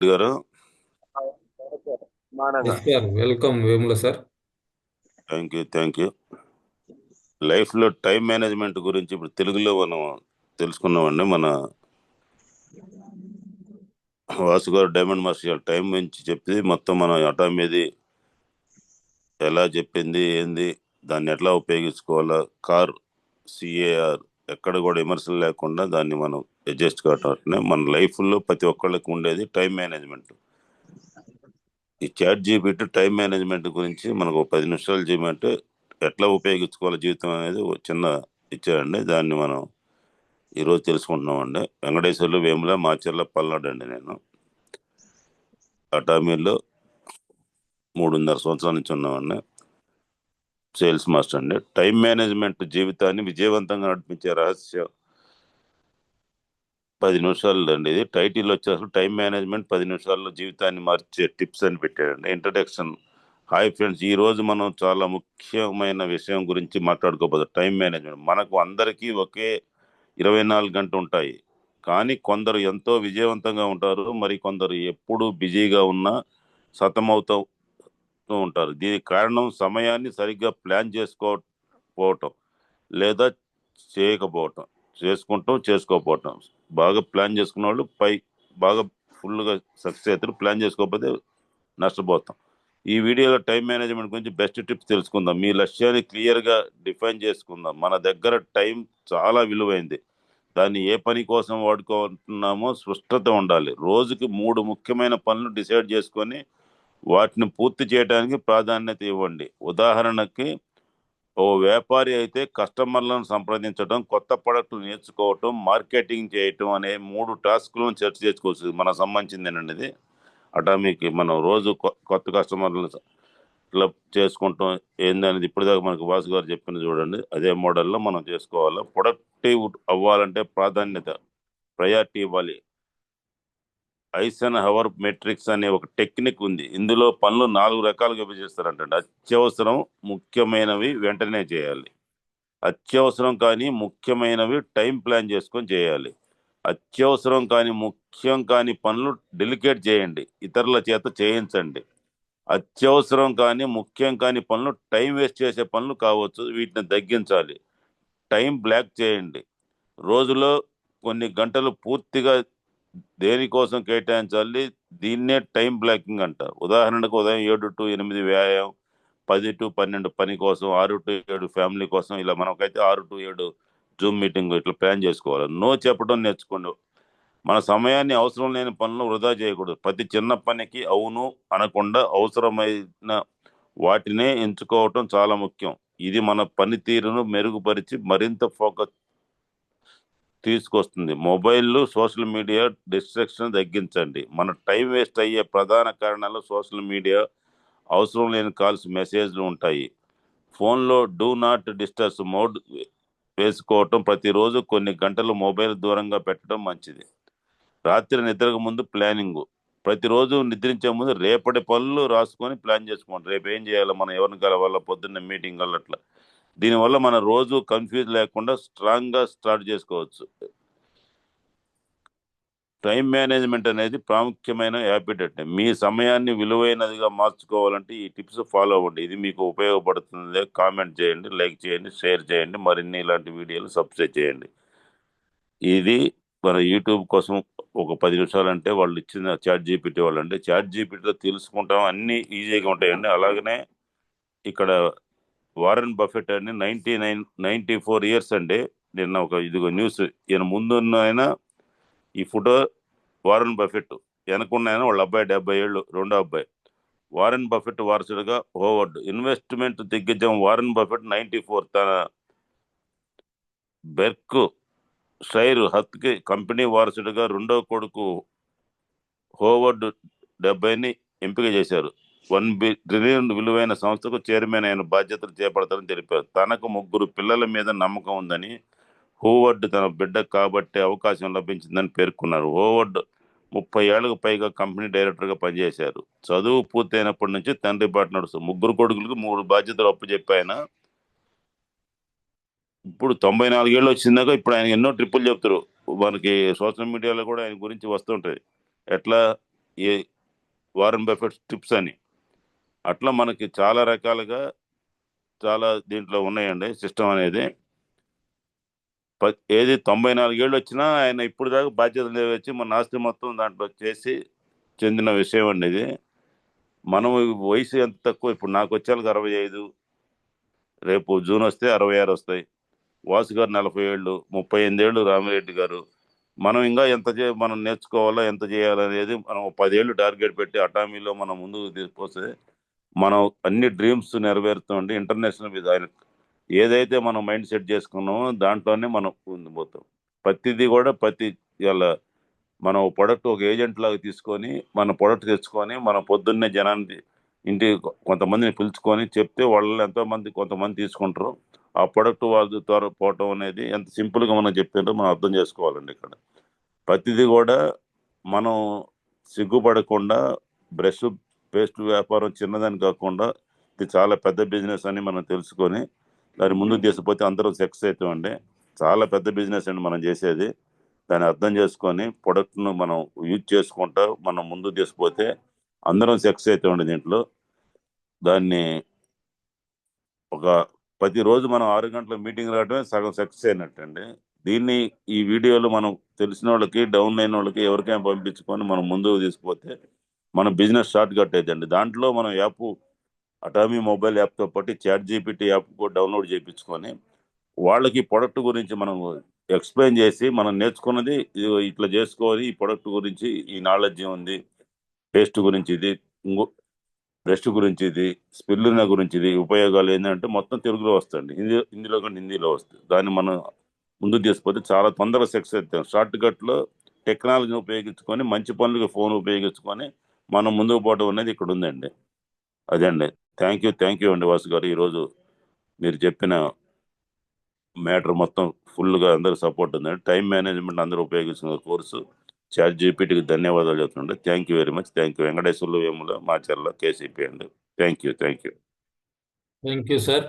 గారు. Yes sir, welcome Vemula sir. Thank you. లైఫ్లో time management గురించి ఇప్పుడు తెలుగులో మనం తెలుసుకున్నామండి. మన వాసు గారు డైమండ్ మార్షల్ టైం గురించి చెప్పి మొత్తం మన అటామీది ఎలా చెప్పింది ఏంది, దాన్ని ఎట్లా ఉపయోగించుకోవాలా, కార్ సిఏఆర్ ఎక్కడ కూడా విమర్శలు లేకుండా దాన్ని మనం అడ్జస్ట్ కావటం మన లైఫ్లో ప్రతి ఒక్కళ్ళకి ఉండేది టైం మేనేజ్మెంట్. ఈ చాట్ జీపీటీ టైం మేనేజ్మెంట్ గురించి మనకు 10 నిమిషాలు చేయమంటే ఎట్లా ఉపయోగించుకోవాలి జీవితం అనేది ఒక చిన్న ఇచ్చారండి. దాన్ని మనం ఈరోజు తెలుసుకుంటున్నామండి. వెంకటేశ్వర్లు వేముల మాచర్ల పల్నాడు అండి. నేను అటామీలో 3.5 సంవత్సరాల నుంచి ఉన్నామండి. సేల్స్ మాస్టర్ అండి. టైం మేనేజ్మెంట్ జీవితాన్ని విజయవంతంగా నడిపించే రహస్యం 10 నిమిషాలు అండి. ఇది టైటిల్ వచ్చేసరికి టైం మేనేజ్మెంట్ 10 నిమిషాల్లో జీవితాన్ని మార్చే టిప్స్ అని పెట్టాడండి. ఇంట్రడక్షన్. హాయ్ ఫ్రెండ్స్, ఈ రోజు మనం చాలా ముఖ్యమైన విషయం గురించి మాట్లాడుకోబోదు. Time management. మనకు అందరికీ ఒకే 24 గంటలు ఉంటాయి, కానీ కొందరు ఎంతో విజయవంతంగా ఉంటారు, మరి కొందరు ఎప్పుడు బిజీగా ఉన్నా సతమవుతూ ఉంటారు. దీనికి కారణం సమయాన్ని సరిగ్గా ప్లాన్ చేసుకోకపోవటం, లేదా చేయకపోవటం, చేసుకోకపోవటం. బాగా ప్లాన్ చేసుకున్న వాళ్ళు బాగా ఫుల్గా సక్సెస్ అవుతారు. ప్లాన్ చేసుకోకపోతే నష్టపోతాం. ఈ వీడియోలో టైం మేనేజ్మెంట్ గురించి బెస్ట్ టిప్స్ తెలుసుకుందాం. మీ లక్ష్యాన్ని క్లియర్గా డిఫైన్ చేసుకుందాం. మన దగ్గర టైం చాలా విలువైంది. దాన్ని ఏ పని కోసం వాడుకుంటున్నామో స్పష్టత ఉండాలి. రోజుకి 3 ముఖ్యమైన పనులు డిసైడ్ చేసుకొని వాటిని పూర్తి చేయడానికి ప్రాధాన్యత ఇవ్వండి. ఉదాహరణకి, ఓ వ్యాపారి అయితే కస్టమర్లను సంప్రదించడం, కొత్త ప్రొడక్ట్ నేర్చుకోవటం, మార్కెటింగ్ చేయటం అనే 3 టాస్క్లను చర్చ చేసుకోవచ్చు. మనకు సంబంధించిందేనండి ఇది. అటామిక్ మనం రోజు కొత్త కస్టమర్లను ఇట్లా చేసుకుంటాం ఏందనేది ఇప్పటిదాకా మనకు వాసు గారు చెప్పింది చూడండి. అదే మోడల్లో మనం చేసుకోవాలి. ప్రొడక్టివ్ అవ్వాలంటే ప్రయారిటీ ఇవ్వాలి. ఐసన్ హవర్ మెట్రిక్స్ అనే ఒక టెక్నిక్ ఉంది. ఇందులో పనులు 4 రకాలుగా విభజిస్తారంట. అత్యవసరం, ముఖ్యమైనవి వెంటనే చేయాలి. అత్యవసరం కానీ ముఖ్యమైనవి టైం ప్లాన్ చేసుకొని చేయాలి. అత్యవసరం కానీ ముఖ్యం కాని పనులు డెలికేట్ చేయండి, ఇతరుల చేత చేయించండి. అత్యవసరం కానీ ముఖ్యం కాని పనులు టైం వేస్ట్ చేసే పనులు కావచ్చు, వీటిని తగ్గించాలి. టైం బ్లాక్ చేయండి. రోజులో కొన్ని గంటలు పూర్తిగా దేనికోసం కేటాయించాలి. దీన్నే టైం బ్లాకింగ్ అంటారు. ఉదాహరణకు ఉదయం 7 to 8 వ్యాయామం, 10 to 12 పని కోసం, 6 to 7 ఫ్యామిలీ కోసం. ఇలా మనకైతే 6 to 7 జూమ్ మీటింగ్ ఇట్లా ప్లాన్ చేసుకోవాలి. నో చెప్పడం నేర్చుకోండి. మన సమయాన్ని అవసరం లేని పనులు వృధా చేయకూడదు. ప్రతి చిన్న పనికి అవును అనకుండా అవసరమైన వాటినే ఎంచుకోవటం చాలా ముఖ్యం. ఇది మన పనితీరును మెరుగుపరిచి మరింత ఫోకస్ తీసుకొస్తుంది. మొబైల్, సోషల్ మీడియా డిస్ట్రాక్షన్ తగ్గించండి. మన టైం వేస్ట్ అయ్యే ప్రధాన కారణాలు సోషల్ మీడియా, అవసరం లేని కాల్స్, మెసేజ్లు ఉంటాయి. ఫోన్లో డూ నాట్ డిస్టర్బ్ మోడ్ వేసుకోవటం, ప్రతిరోజు కొన్ని గంటలు మొబైల్ దూరంగా పెట్టడం మంచిది. రాత్రి నిద్రకు ముందు ప్లానింగ్. ప్రతిరోజు నిద్రించే ముందు రేపటి పనులు రాసుకొని ప్లాన్ చేసుకోండి. రేపు ఏం చేయాలో, మనం ఎవరిని కలవాలో, పొద్దున్న మీటింగ్ అట్లా. దీనివల్ల మన రోజు కన్ఫ్యూజ్ లేకుండా స్ట్రాంగ్గా స్టార్ట్ చేసుకోవచ్చు. టైం మేనేజ్మెంట్ అనేది ప్రాముఖ్యమైన హ్యాబిట్ అంటే మీ సమయాన్ని విలువైనదిగా మార్చుకోవాలంటే ఈ టిప్స్ ఫాలో అవ్వండి. ఇది మీకు ఉపయోగపడుతుంది. కామెంట్ చేయండి, లైక్ చేయండి, షేర్ చేయండి. మరిన్ని ఇలాంటి వీడియోలు సబ్స్క్రైబ్ చేయండి. ఇది మన యూట్యూబ్ కోసం ఒక 10 నిమిషాలు అంటే వాళ్ళు ఇచ్చిన చాట్ జీపీటీ వాళ్ళు. అంటే చాట్ జీపీటీలో తెలుసుకుంటాం, అన్ని ఈజీగా ఉంటాయండి. అలాగనే ఇక్కడ వారెన్ బఫెట్ అని 94 ఇయర్స్ అండి. నిన్న ఒక ఇదిగో న్యూస్. ఈయన ముందున్న ఆయన ఈ ఫోటో వారెన్ బఫెట్, వెనకున్న ఆయన వాళ్ళ అబ్బాయి 70 ఏళ్ళు, రెండో అబ్బాయి. వారెన్ బఫెట్ వారసుడుగా హోవర్డ్. ఇన్వెస్ట్మెంట్ దిగ్గజం వారెన్ బఫెట్ 94. తన బెర్క్ షైర్ హత్కి కంపెనీ వారసుడిగా రెండో కొడుకు హోవర్డ్ 70ని ఎంపిక చేశారు. 1 బిలియన్ విలువైన సంస్థకు చైర్మన్ అయిన బాధ్యతలు చేపడతారని తెలిపారు. తనకు 3 పిల్లల మీద నమ్మకం ఉందని, హోవర్డ్ తన బిడ్డ కాబట్టే అవకాశం లభించిందని పేర్కొన్నారు. హోవర్డ్ 30 ఏళ్లకు పైగా కంపెనీ డైరెక్టర్గా పనిచేశారు. చదువు పూర్తయినప్పటి నుంచి తండ్రి బాట నడుస్తూ 3 కొడుకులకు 3 బాధ్యతలు అప్పచెప్పాయన. ఇప్పుడు 94 ఏళ్ళు వచ్చిందాక ఇప్పుడు ఆయన ఎన్నో ట్రిప్పులు చెప్తారు. మనకి సోషల్ మీడియాలో కూడా ఆయన గురించి వస్తుంటాయి. ఎట్లా ఏ వారన్ బఫెట్ టిప్స్ అని. అట్లా మనకి చాలా రకాలుగా చాలా దీంట్లో ఉన్నాయండి సిస్టమ్ అనేది. ఏది 94 ఏళ్ళు వచ్చినా ఆయన ఇప్పుడు దాకా బాధ్యతలు నెరవేర్చి మన ఆస్తి మొత్తం దాంట్లో చేసి చెందిన విషయం అండి ఇది. మనం వయసు ఎంత తక్కువ, ఇప్పుడు నాకు వచ్చేళ్ళకి 65, రేపు జూన్ వస్తే 66 వస్తాయి. వాసు గారు 40 ఏళ్ళు, 38 ఏళ్ళు రామిరెడ్డి గారు. మనం ఇంకా మనం నేర్చుకోవాలా, ఎంత చేయాలనేది మనం 10 ఏళ్ళు టార్గెట్ పెట్టి అటామీలో మనం ముందుకు తీసుకొస్తే మనం అన్ని డ్రీమ్స్ నెరవేరుతామండి. ఇంటర్నేషనల్ మీద ఆయన ఏదైతే మనం మైండ్ సెట్ చేసుకున్నామో దాంట్లోనే మనం ముందు పోతాం. ప్రతిదీ కూడా ఇలా మనం ప్రొడక్ట్ ఒక ఏజెంట్ లాగా తీసుకొని మన ప్రొడక్ట్ తెచ్చుకొని మనం పొద్దున్నే జనాన్ని ఇంటి కొంతమందిని పిలుచుకొని చెప్తే వాళ్ళు ఎంతోమంది కొంతమంది తీసుకుంటారు. ఆ ప్రొడక్ట్ వాళ్ళ ద్వారా పోవటం అనేది ఎంత సింపుల్గా మనం చెప్పారో మనం అర్థం చేసుకోవాలండి ఇక్కడ. ప్రతిదీ కూడా మనం సిగ్గుపడకుండా బ్రష్ పేస్ట్ వ్యాపారం చిన్నదని కాకుండా ఇది చాలా పెద్ద బిజినెస్ అని మనం తెలుసుకొని దాని ముందుకు తీసుకుపోతే అందరం సక్సెస్ అవుతామండి. చాలా పెద్ద బిజినెస్ అండి మనం చేసేది. దాన్ని అర్థం చేసుకొని ప్రొడక్ట్ను మనం యూజ్ చేసుకుంటా మనం ముందుకు తీసుకుపోతే అందరం సక్సెస్ అవుతామండి దీంట్లో. దాన్ని ఒక ప్రతిరోజు మనం 6 గంటల మీటింగ్ రావడమే సగం సక్సెస్ అయినట్టండి. దీన్ని ఈ వీడియోలు మనం తెలిసిన వాళ్ళకి, డౌన్ అయిన వాళ్ళకి ఎవరికైనా పంపించుకొని మనం ముందుకు తీసుకుపోతే మన బిజినెస్ షార్ట్ కట్ అవుతుందండి. దాంట్లో మనం అటామీ మొబైల్ యాప్తో పాటు చాట్ జీపీటీ యాప్ కూడా డౌన్లోడ్ చేయించుకొని వాళ్ళకి ప్రొడక్ట్ గురించి మనం ఎక్స్ప్లెయిన్ చేసి మనం నేర్చుకున్నది ఇట్లా చేసుకోవాలి, ఈ ప్రొడక్ట్ గురించి ఈ నాలెడ్జ్ ఉంది, పేస్ట్ గురించి ఇది, ఇంకో బ్రష్ గురించి ఇది, స్పిల్లున గురించి ఇది, ఉపయోగాలు ఏంటంటే మొత్తం తెలుగులో వస్తుంది, హిందీలో కానీ హిందీలో వస్తుంది. దాన్ని మనం ముందుకు తీసుకుపోతే చాలా తొందరగా సక్సెస్ అవుతాం. షార్ట్ కట్లో టెక్నాలజీని ఉపయోగించుకొని మంచి పనులకి ఫోన్ ఉపయోగించుకొని మనం ముందుకు పోవడం అనేది ఇక్కడ ఉందండి. అదే అండి. థ్యాంక్ యూ అండి వాసు గారు. ఈరోజు మీరు చెప్పిన మ్యాటర్ మొత్తం ఫుల్గా అందరూ సపోర్ట్ ఉందండి. టైం మేనేజ్మెంట్ అందరూ ఉపయోగించిన కోర్సు చాట్ జీపీటీకి ధన్యవాదాలు చెప్తుండే. Thank you very much. Thank you. Venkateswarlu Vemula Macherla KCP అండి. Thank you. Thank you sir.